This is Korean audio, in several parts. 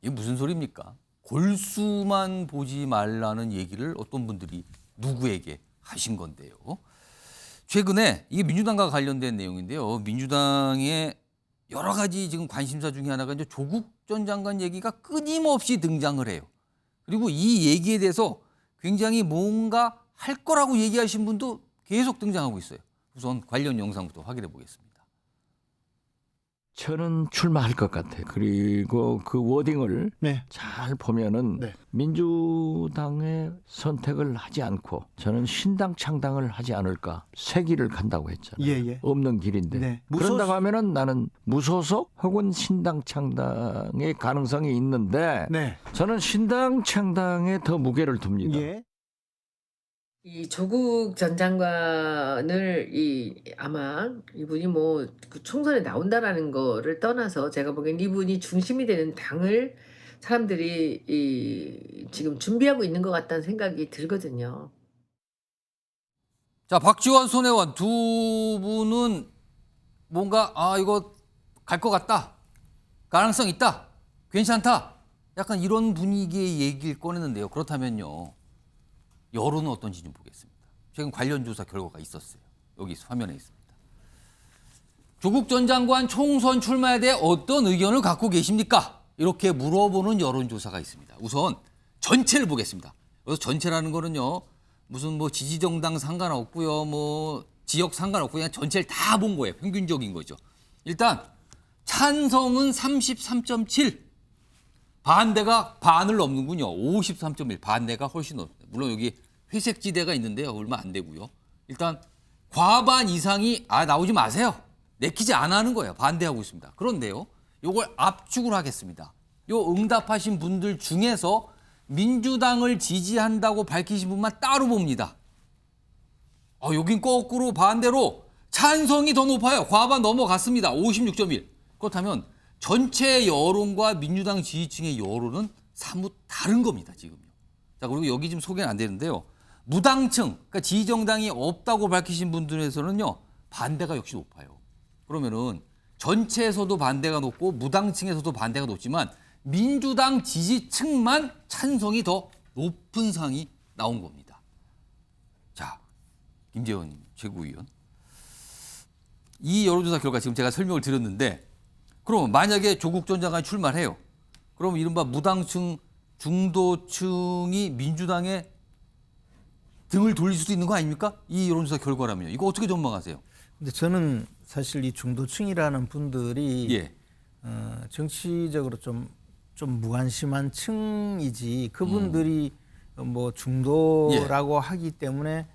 이게 무슨 소리입니까? 골수만 보지 말라는 얘기를 어떤 분들이 누구에게 하신 건데요. 최근에 이게 민주당과 관련된 내용인데요. 민주당의 여러 가지 지금 관심사 중에 하나가 이제 조국 전 장관 얘기가 끊임없이 등장을 해요. 그리고 이 얘기에 대해서 굉장히 뭔가 할 거라고 얘기하신 분도 계속 등장하고 있어요. 우선 관련 영상부터 확인해 보겠습니다. 저는 출마할 것 같아. 그리고 그 워딩을 네. 잘 보면은 네. 민주당의 선택을 하지 않고 저는 신당 창당을 하지 않을까. 새 길을 간다고 했잖아요. 예. 없는 길인데. 네. 그런다고 하면은 나는 무소속 혹은 신당 창당의 가능성이 있는데 네. 저는 신당 창당에 더 무게를 둡니다. 예. 이 조국 전 장관을 아마 이분이 뭐 그 총선에 나온다라는 거를 떠나서 제가 보기엔 이분이 중심이 되는 당을 사람들이 지금 준비하고 있는 것 같다는 생각이 들거든요. 자, 박지원, 손혜원 두 분은 뭔가 이거 갈 것 같다. 가능성 있다. 괜찮다. 약간 이런 분위기의 얘기를 꺼내는데요. 그렇다면요. 여론은 어떤지 좀 보겠습니다. 최근 관련 조사 결과가 있었어요. 여기 화면에 있습니다. 조국 전 장관 총선 출마에 대해 어떤 의견을 갖고 계십니까? 이렇게 물어보는 여론조사가 있습니다. 우선 전체를 보겠습니다. 그래서 전체라는 거는요. 무슨 뭐 지지정당 상관없고요. 뭐 지역 상관없고 그냥 전체를 다 본 거예요. 평균적인 거죠. 일단 찬성은 33.7. 반대가 반을 넘는군요. 53.1. 반대가 훨씬 넘습니다. 물론 여기 회색 지대가 있는데요. 얼마 안 되고요. 일단 과반 이상이 나오지 마세요. 내키지 않아 하는 거예요. 반대하고 있습니다. 그런데요. 이걸 압축을 하겠습니다. 요 응답하신 분들 중에서 민주당을 지지한다고 밝히신 분만 따로 봅니다. 여긴 거꾸로 반대로 찬성이 더 높아요. 과반 넘어갔습니다. 56.1. 그렇다면 전체 여론과 민주당 지지층의 여론은 사뭇 다른 겁니다, 지금요. 자, 그리고 여기 지금 소개는 안 되는데요. 무당층, 그러니까 지지정당이 없다고 밝히신 분들에서는요, 반대가 역시 높아요. 그러면은 전체에서도 반대가 높고 무당층에서도 반대가 높지만 민주당 지지층만 찬성이 더 높은 상이 나온 겁니다. 자, 김재원 최고위원. 이 여론조사 결과 지금 제가 설명을 드렸는데 그럼 만약에 조국 전 장관이 출마를 해요. 그럼 이른바 무당층, 중도층이 민주당에 등을 돌릴 수도 있는 거 아닙니까? 이 여론조사 결과라면요. 이거 어떻게 전망하세요? 근데 저는 사실 이 중도층이라는 분들이 예. 정치적으로 좀 무관심한 층이지 그분들이 뭐 중도라고 하기 때문에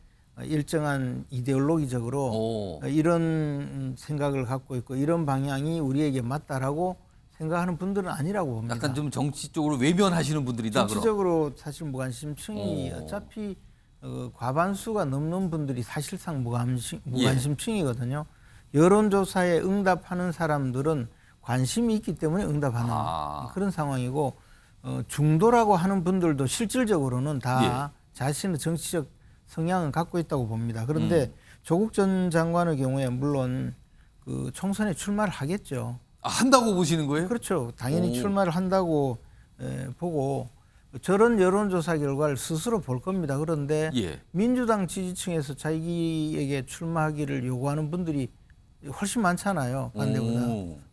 일정한 이데올로기적으로 이런 생각을 갖고 있고 이런 방향이 우리에게 맞다라고 생각하는 분들은 아니라고 봅니다. 약간 좀 정치적으로 외면하시는 분들이다. 정치적으로 사실 무관심층이 어차피 과반수가 넘는 분들이 사실상 무관심층이거든요. 여론조사에 응답하는 사람들은 관심이 있기 때문에 응답하는 그런 상황이고 중도라고 하는 분들도 실질적으로는 다 자신의 정치적 성향은 갖고 있다고 봅니다. 그런데 조국 전 장관의 경우에 물론 그 총선에 출마를 하겠죠. 한다고 보시는 거예요? 그렇죠. 당연히 출마를 한다고 보고 저런 여론조사 결과를 스스로 볼 겁니다. 그런데 민주당 지지층에서 자기에게 출마하기를 요구하는 분들이 훨씬 많잖아요. 반대보다.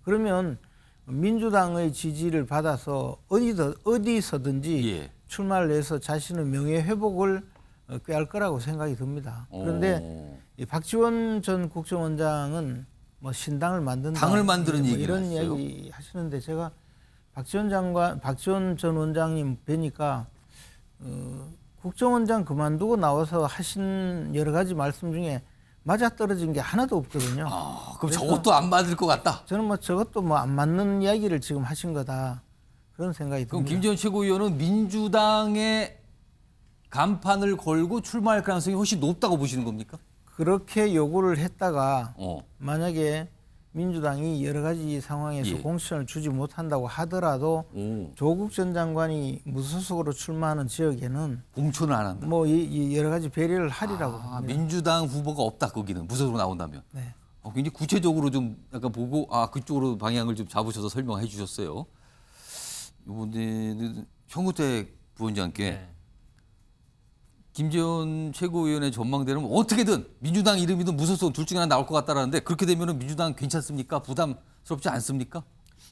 그러면 민주당의 지지를 받아서 어디서든지 출마를 해서 자신의 명예회복을 꾀할 거라고 생각이 듭니다. 그런데 박지원 전 국정원장은 뭐 신당을 만든다. 당을 만드는 얘기를 이런 했어요. 이야기 하시는데 제가 박지원 전 원장님 뵈니까 국정원장 그만두고 나와서 하신 여러 가지 말씀 중에 맞아떨어진 게 하나도 없거든요. 그럼 저것도 안 맞을 것 같다. 저는 뭐 저것도 뭐 안 맞는 이야기를 지금 하신 거다. 그런 생각이 듭니다. 그럼 김재원 최고위원은 민주당의 간판을 걸고 출마할 가능성이 훨씬 높다고 보시는 겁니까? 그렇게 요구를 했다가 만약에 민주당이 여러 가지 상황에서 예. 공천을 주지 못한다고 하더라도 조국 전 장관이 무소속으로 출마하는 지역에는 공천을 안 한다. 뭐 여러 가지 배려를 하리라고 봅니다. 민주당 후보가 없다 거기는 무소속으로 나온다면. 네. 굉장히 구체적으로 좀 약간 보고 그쪽으로 방향을 좀 잡으셔서 설명해 주셨어요. 이번에는 정우택 부원장께 네. 김재원 최고위원의 전망대로는 어떻게든 민주당 이름이든 무소속 둘 중에 하나 나올 것 같다라는데 그렇게 되면은 민주당 괜찮습니까? 부담스럽지 않습니까?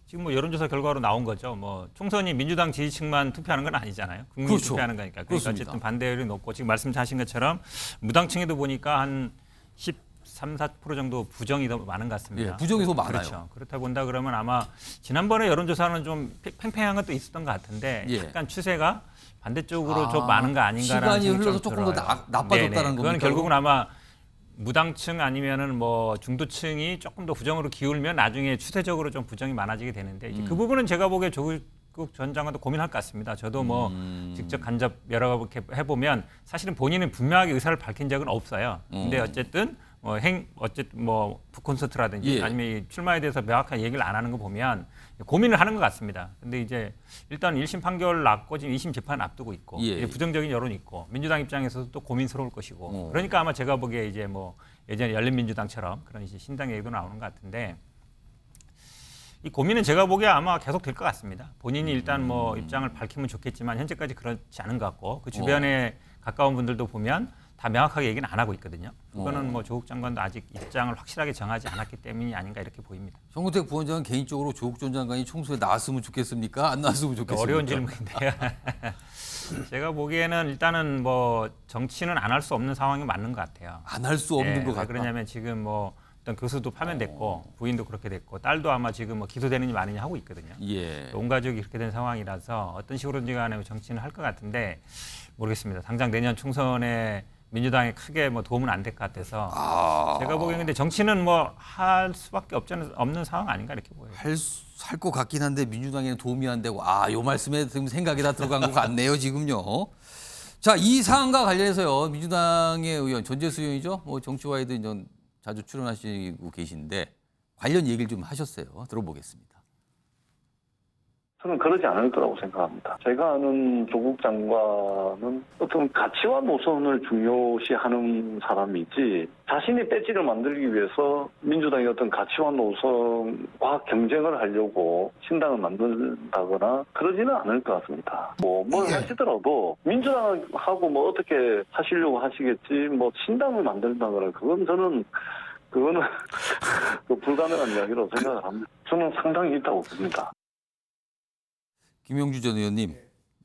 지금 뭐 여론조사 결과로 나온 거죠. 뭐 총선이 민주당 지지층만 투표하는 건 아니잖아요. 국민이 그렇죠. 투표하는 거니까. 그러니까 그렇습니다. 어쨌든 반대율이 높고 지금 말씀하신 것처럼 무당층에도 보니까 한 13, 4% 정도 부정이 더 많은 것 같습니다. 예, 부정이 더 많아요. 그렇죠. 그렇다 본다 그러면 아마 지난번에 여론조사는 좀 팽팽한 것도 있었던 것 같은데 예. 약간 추세가 반대쪽으로 좀 많은 거 아닌가라는 시간이 생각이 흘러서 좀 조금 더 들어요. 나빠졌다는 네네. 겁니까? 그건 결국은 아마 무당층 아니면은 뭐 중도층이 조금 더 부정으로 기울면 나중에 추세적으로 좀 부정이 많아지게 되는데 이제 그 부분은 제가 보기에 조국 전 장관도 고민할 것 같습니다. 저도 뭐 직접 간접 여러 번 이렇게 해보면 사실은 본인은 분명하게 의사를 밝힌 적은 없어요. 근데 어쨌든 뭐 북콘서트라든지 예. 아니면 이 출마에 대해서 명확한 얘기를 안 하는 거 보면 고민을 하는 것 같습니다. 근데 이제 일단 1심 판결 났고 지금 2심 재판 앞두고 있고 예. 이제 부정적인 여론이 있고 민주당 입장에서도 또 고민스러울 것이고 그러니까 아마 제가 보기에 이제 뭐 예전에 열린민주당처럼 그런 이제 신당 얘기도 나오는 것 같은데 이 고민은 제가 보기에 아마 계속 될 것 같습니다. 본인이 일단 뭐 입장을 밝히면 좋겠지만 현재까지 그렇지 않은 것 같고 그 주변에 가까운 분들도 보면 다 명확하게 얘기는 안 하고 있거든요. 그거는 뭐 조국 장관도 아직 입장을 확실하게 정하지 않았기 때문이 아닌가 이렇게 보입니다. 정우택 부원장은 개인적으로 조국 전 장관이 총선에 나왔으면 좋겠습니까? 안 나왔으면 좋겠습니까? 어려운 질문인데요. 제가 보기에는 일단은 뭐 정치는 안 할 수 없는 상황이 맞는 것 같아요. 안 할 수 없는 예, 것 왜 같다. 그러냐면 지금 뭐 어떤 교수도 파면됐고 부인도 그렇게 됐고 딸도 아마 지금 뭐 기소되느냐 마느냐 하고 있거든요. 예. 온 가족이 그렇게 된 상황이라서 어떤 식으로든지 간에 정치는 할 것 같은데 모르겠습니다. 당장 내년 총선에 민주당에 크게 뭐 도움은 안 될 것 같아서 제가 보기에는 근데 정치는 뭐 할 수밖에 없는 상황 아닌가 이렇게 보여요. 할 것 같긴 한데 민주당에는 도움이 안 되고 요 말씀에 지금 생각이 다 들어간 것 같네요 지금요. 자, 이 사안과 관련해서요 민주당의 의원 전재수 의원이죠. 뭐 정치와에도 이제 자주 출연하시고 계신데 관련 얘기를 좀 하셨어요. 들어보겠습니다. 저는 그러지 않을 거라고 생각합니다. 제가 아는 조국 장관은 어떤 가치와 노선을 중요시하는 사람이지 자신의 배지를 만들기 위해서 민주당의 어떤 가치와 노선과 경쟁을 하려고 신당을 만든다거나 그러지는 않을 것 같습니다. 뭘 하시더라도 민주당하고 뭐 어떻게 하시려고 하시겠지 뭐 신당을 만든다거나 그거는 불가능한 이야기라고 생각을 합니다. 저는 상당히 있다고 봅니다. 김용주 전 의원님,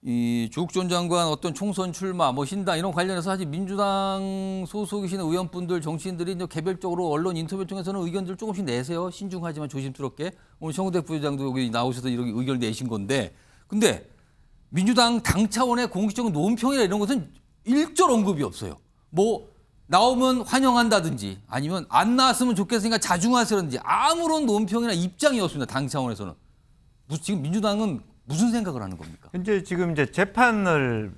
이 조국 전 장관 어떤 총선 출마, 뭐 신당 이런 관련해서 사실 민주당 소속이신 의원분들, 정치인들이 이제 개별적으로 언론 인터뷰 통해서는 의견들 조금씩 내세요. 신중하지만 조심스럽게. 오늘 정우택 부회장도 여기 나오셔서 이렇게 의견을 내신 건데, 근데 민주당 당 차원의 공식적인 논평이나 이런 것은 일절 언급이 없어요. 뭐 나오면 환영한다든지 아니면 안 나왔으면 좋겠으니까 자중하시라든지 아무런 논평이나 입장이 없습니다. 당 차원에서는. 지금 민주당은 무슨 생각을 하는 겁니까? 현재 지금 이제 재판을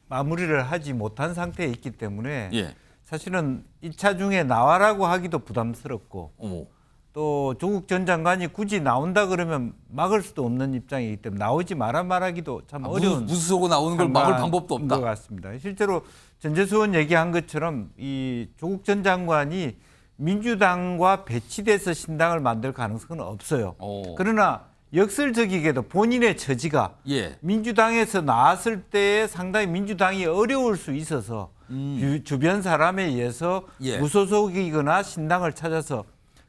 마무리를 하지 못한 상태에 있기 때문에 예. 사실은 1차 중에 나와라고 하기도 부담스럽고 어머. 또 조국 전 장관이 굳이 나온다 그러면 막을 수도 없는 입장이기 때문에 나오지 말하기도 참 어려운 무수하고 나오는 걸 막을 방법도 것 없다. 같습니다. 실제로 전재수 의원 얘기한 것처럼 이 조국 전 장관이 민주당과 배치돼서 신당을 만들 가능성은 없어요. 그러나 역설적이게도 본인의 처지가 예. 민주당에서 나왔을 때 상당히 민주당이 어려울 수 있어서 주변 사람에 의해서 예. 무소속이거나 신당을 찾아서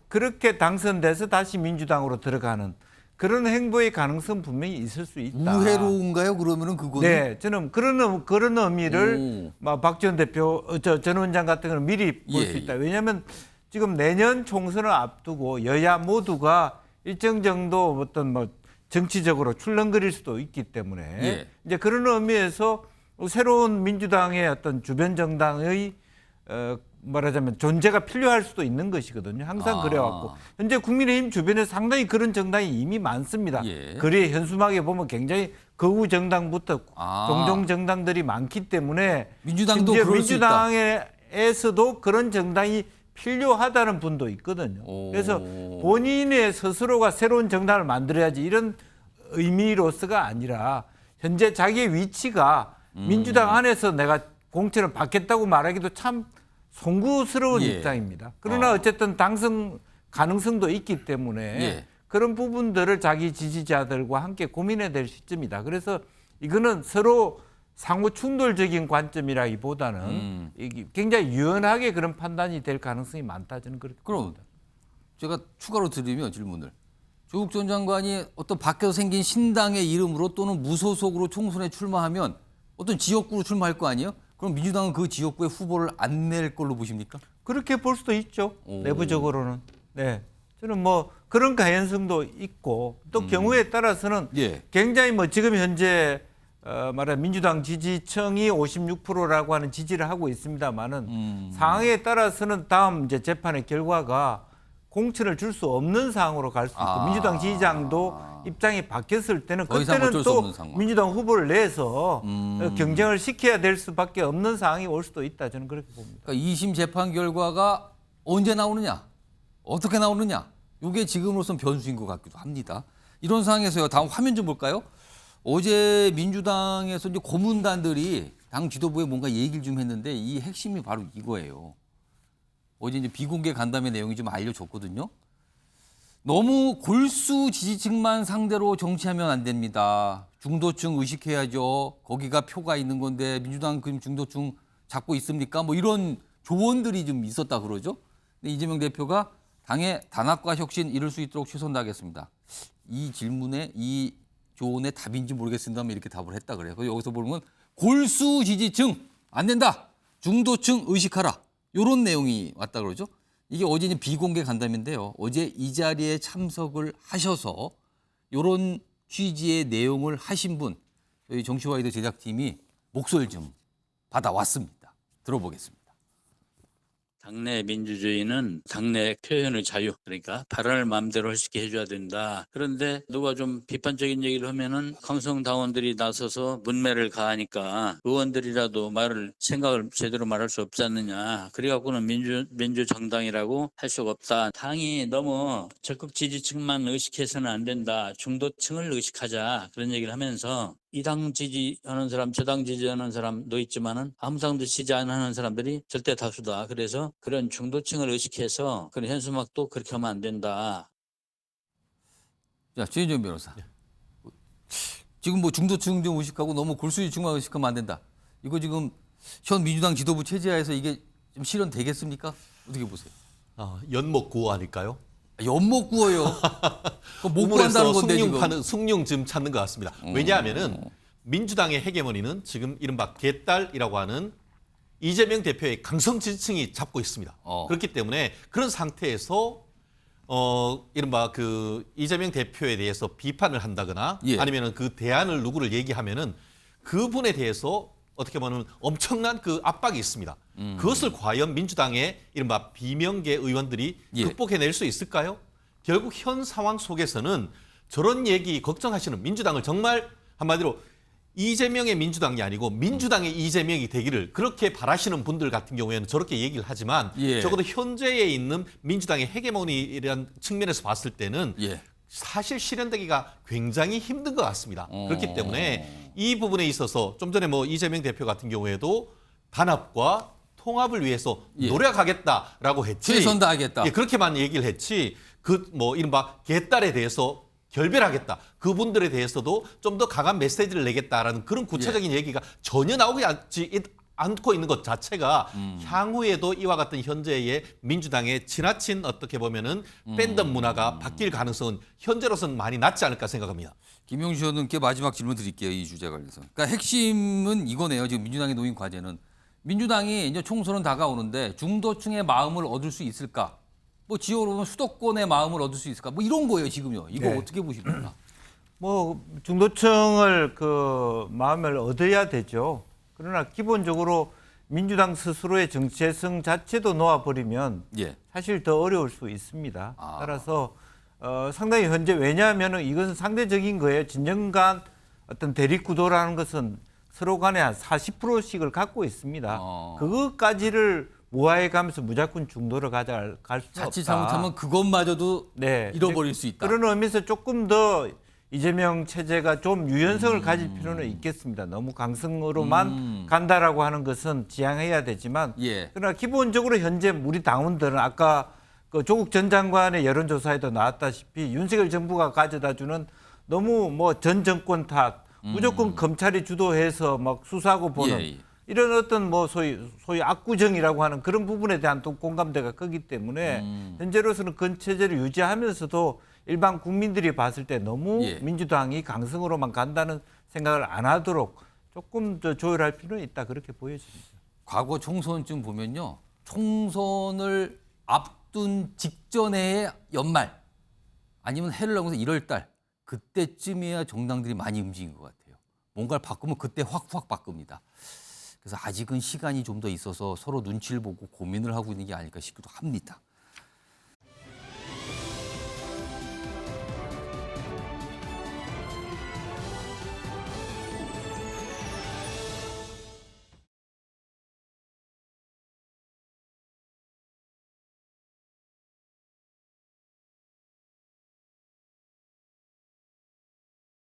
그렇게 당선돼서 다시 민주당으로 들어가는 그런 행보의 가능성 분명히 있을 수 있다. 우회로인가요? 그러면은 그거는? 네, 저는 그런 의미를 박지원 대표, 전 원장 같은 경우는 미리 볼 수 예, 있다. 왜냐하면 지금 내년 총선을 앞두고 여야 모두가 일정 정도 어떤 뭐 정치적으로 출렁거릴 수도 있기 때문에 예. 이제 그런 의미에서 새로운 민주당의 어떤 주변 정당의 말하자면 존재가 필요할 수도 있는 것이거든요. 항상 그래왔고 현재 국민의힘 주변에 상당히 그런 정당이 이미 많습니다. 예. 거리에 현수막에 보면 굉장히 거구 정당부터 종종 정당들이 많기 때문에 민주당도 심지어 그럴 수 있다. 민주당에서도 그런 정당이 필요하다는 분도 있거든요. 그래서 본인의 스스로가 새로운 정당을 만들어야지 이런 의미로서가 아니라 현재 자기의 위치가 민주당 안에서 내가 공천을 받겠다고 말하기도 참 송구스러운 예. 입장입니다. 그러나 어쨌든 당선 가능성도 있기 때문에 예. 그런 부분들을 자기 지지자들과 함께 고민해야 될 시점이다. 그래서 이거는 서로 상호 충돌적인 관점이라기보다는 이게 굉장히 유연하게 그런 판단이 될 가능성이 많다. 저는 그렇게 그럼 봅니다. 제가 추가로 드리면 질문을 조국 전 장관이 어떤 밖에서 생긴 신당의 이름으로 또는 무소속으로 총선에 출마하면 어떤 지역구로 출마할 거 아니에요? 그럼 민주당은 그 지역구에 후보를 안 낼 걸로 보십니까? 그렇게 볼 수도 있죠. 오. 내부적으로는. 네. 저는 뭐 그런 가능성도 있고 또 경우에 따라서는 예. 굉장히 뭐 지금 현재 말하는 민주당 지지층이 56%라고 하는 지지를 하고 있습니다만은 상황에 따라서는 다음 이제 재판의 결과가 공천을 줄 수 없는 상황으로 갈 수 있고 민주당 지지장도 입장이 바뀌었을 때는 더 이상 그때는 어쩔 수 또 없는 상황. 민주당 후보를 내서 경쟁을 시켜야 될 수밖에 없는 상황이 올 수도 있다. 저는 그렇게 봅니다. 그러니까 2심 재판 결과가 언제 나오느냐, 어떻게 나오느냐, 이게 지금으로선 변수인 것 같기도 합니다. 이런 상황에서요. 다음 화면 좀 볼까요? 어제 민주당에서 이제 고문단들이 당 지도부에 뭔가 얘기를 좀 했는데 이 핵심이 바로 이거예요. 어제 이제 비공개 간담회 내용이 좀 알려졌거든요. 너무 골수 지지층만 상대로 정치하면 안 됩니다. 중도층 의식해야죠. 거기가 표가 있는 건데 민주당 그 중도층 잡고 있습니까? 뭐 이런 조언들이 좀 있었다 그러죠. 근데 이재명 대표가 당의 단합과 혁신 이룰 수 있도록 최선 다하겠습니다. 이 질문에 이 조언의 답인지 모르겠습니다만 이렇게 답을 했다 그래요. 그래서 여기서 보면 골수 지지층 안 된다. 중도층 의식하라. 이런 내용이 왔다 그러죠. 이게 어제 이제 비공개 간담회인데요. 어제 이 자리에 참석을 하셔서 이런 취지의 내용을 하신 분 저희 정치와이드 제작팀이 목소리를 좀 받아왔습니다. 들어보겠습니다. 당내 민주주의는 당내 표현의 자유, 그러니까 발언을 마음대로 할 수 있게 해줘야 된다. 그런데 누가 좀 비판적인 얘기를 하면은 강성당원들이 나서서 문매를 가하니까 의원들이라도 생각을 제대로 말할 수 없지 않느냐. 그래갖고는 민주정당이라고 할 수가 없다. 당이 너무 적극 지지층만 의식해서는 안 된다. 중도층을 의식하자. 그런 얘기를 하면서 이 당 지지하는 사람, 저 당 지지하는 사람도 있지만은 아무 당도 지지 안 하는 사람들이 절대 다수다. 그래서 그런 중도층을 의식해서 그런 현수막도 그렇게 하면 안 된다. 자, 최인정 변호사. 지금 뭐 중도층 좀 의식하고 너무 골수지층만 의식하면 안 된다. 이거 지금 현 민주당 지도부 체제하에서 이게 좀 실현되겠습니까? 어떻게 보세요? 연못 구호 아닐까요? 연못 구워요. 못 구한다는 건데 지금. 숭늉 지금 찾는 것 같습니다. 왜냐하면은 민주당의 헤게모니는 지금 이른바 개딸이라고 하는 이재명 대표의 강성 지지층이 잡고 있습니다. 그렇기 때문에 그런 상태에서 이른바 그 이재명 대표에 대해서 비판을 한다거나 예. 아니면은 그 대안을 누구를 얘기하면은 그분에 대해서 어떻게 보면 엄청난 그 압박이 있습니다. 그것을 과연 민주당의 이른바 비명계 의원들이 예. 극복해낼 수 있을까요? 결국 현 상황 속에서는 저런 얘기 걱정하시는 민주당을 정말 한마디로 이재명의 민주당이 아니고 민주당의 이재명이 되기를 그렇게 바라시는 분들 같은 경우에는 저렇게 얘기를 하지만 예. 적어도 현재에 있는 민주당의 헤게모니라는 측면에서 봤을 때는 예. 사실 실현되기가 굉장히 힘든 것 같습니다. 그렇기 때문에 이 부분에 있어서 좀 전에 뭐 이재명 대표 같은 경우에도 단합과 통합을 위해서 예. 노력하겠다라고 했지. 최선 다하겠다. 예, 그렇게만 얘기를 했지. 그 뭐 이른바 개딸에 대해서 결별하겠다. 그분들에 대해서도 좀 더 강한 메시지를 내겠다라는 그런 구체적인 얘기가 전혀 나오지 않고 있는 것 자체가 향후에도 이와 같은 현재의 민주당의 지나친 어떻게 보면은 팬덤 문화가 바뀔 가능성은 현재로서는 많이 낮지 않을까 생각합니다. 김용주 의원님께 마지막 질문 드릴게요. 이 주제 관련해서. 그러니까 핵심은 이거네요. 지금 민주당이 놓인 과제는. 민주당이 이제 총선은 다가오는데 중도층의 마음을 얻을 수 있을까? 뭐 지역으로 보면 수도권의 마음을 얻을 수 있을까? 뭐 이런 거예요, 지금요. 이거 네. 어떻게 보십니까? 뭐 중도층을 그 마음을 얻어야 되죠. 그러나 기본적으로 민주당 스스로의 정체성 자체도 놓아버리면 예. 사실 더 어려울 수 있습니다. 따라서 상당히 현재 왜냐하면 이것은 상대적인 거예요. 진영 간 어떤 대립 구도라는 것은 서로 간에 한 40%씩을 갖고 있습니다. 그것까지를 모아해가면서 무작정 중도로 가져갈 수 없다. 자칫 잘못하면 그것마저도 네. 잃어버릴 수 있다. 그런 의미에서 조금 더 이재명 체제가 좀 유연성을 가질 필요는 있겠습니다. 너무 강성으로만 간다라고 하는 것은 지양해야 되지만 예. 그러나 기본적으로 현재 우리 당원들은 아까 그 조국 전 장관의 여론조사에도 나왔다시피 윤석열 정부가 가져다주는 너무 뭐 전 정권 탓, 무조건 검찰이 주도해서 막 수사하고 보는 예. 이런 어떤 뭐 소위 압구정이라고 하는 그런 부분에 대한 또 공감대가 크기 때문에 현재로서는 그 체제를 유지하면서도 일반 국민들이 봤을 때 너무 예. 민주당이 강성으로만 간다는 생각을 안 하도록 조금 더 조율할 필요는 있다 그렇게 보여집니다. 과거 총선쯤 보면요. 총선을 앞둔 직전의 연말 아니면 해를 넘어서 1월 달 그때쯤이야 정당들이 많이 움직인 것 같아요. 뭔가를 바꾸면 그때 확 바꿉니다. 그래서 아직은 시간이 좀 더 있어서 서로 눈치를 보고 고민을 하고 있는 게 아닐까 싶기도 합니다.